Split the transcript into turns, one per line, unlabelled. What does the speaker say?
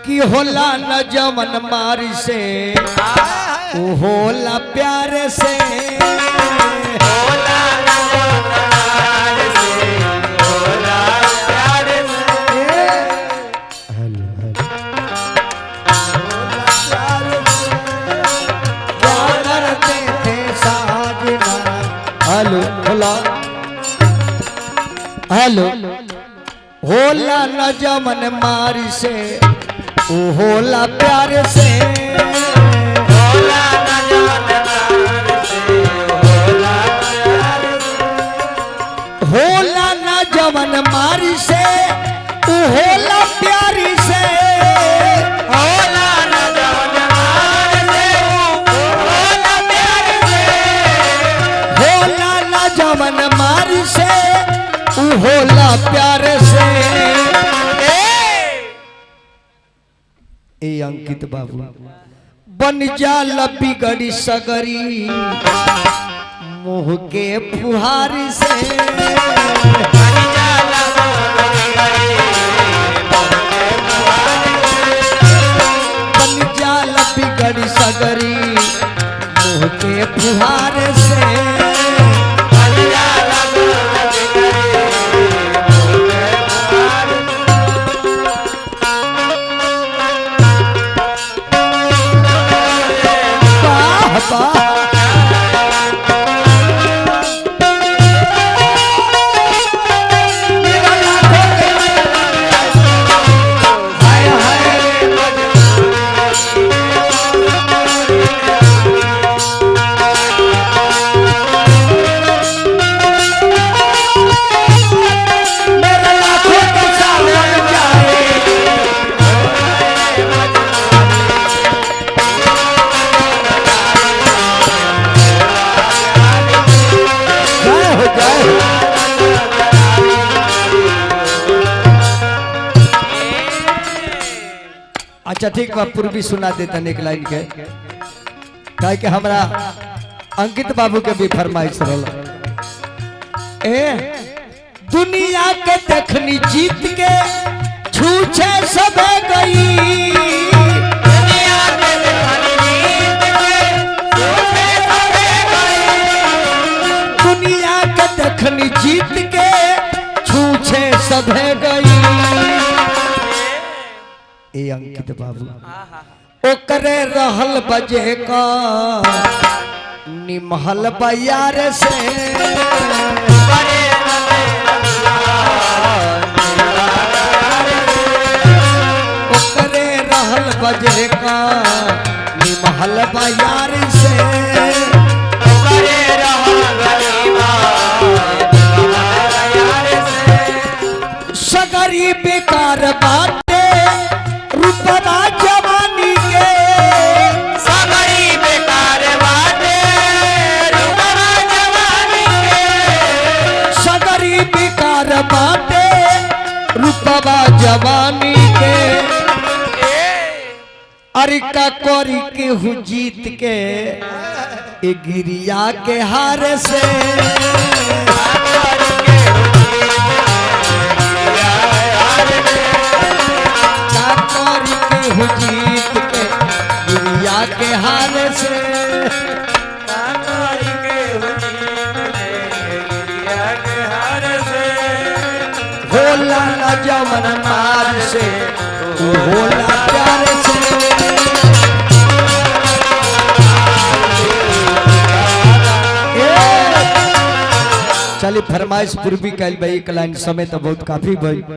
कि होला न जमन मारी से उ होला प्यार से हेलो होला न जमन मारी से उ होला प्यार से होला न जमन मारी से उ होला प्यारी से होला न जमन मारी से उ होला प्यार से। ए अंकित बाबू बन जा बिगड़ी सगरी मुँह के फुहारी से बन जा बिगड़ी सगरी मुँह के फुहार से अच्छा ठीक बा पूर्वी सुना देता एक लाइन के कहे कि हमरा अंकित बाबू के भी फरमाइश रहल दुनिया के देखनी जीत के छूछे सब गई दुनिया के देखनी जीत के छूछे सब गई। ए अंकित बाबू ओकरे रहल बजे का निमहल बयार से ओकरे रहल बजे का निमहल बयार से सगरी बेकार बात रुपवा जवानी के
सगरी बेकार बाटे रुपवा जवानी के
सगरी बेकार बाटे रुपवा जवानी के अरे का कोरी के हु जीत के ए गिरिया के हार से जीत के दुनिया के हाल से होला न जमन मार से होला प्यार से चली फरमाइश पूर्वी कैल भाई एक लाइन समय तो बहुत काफी भाई।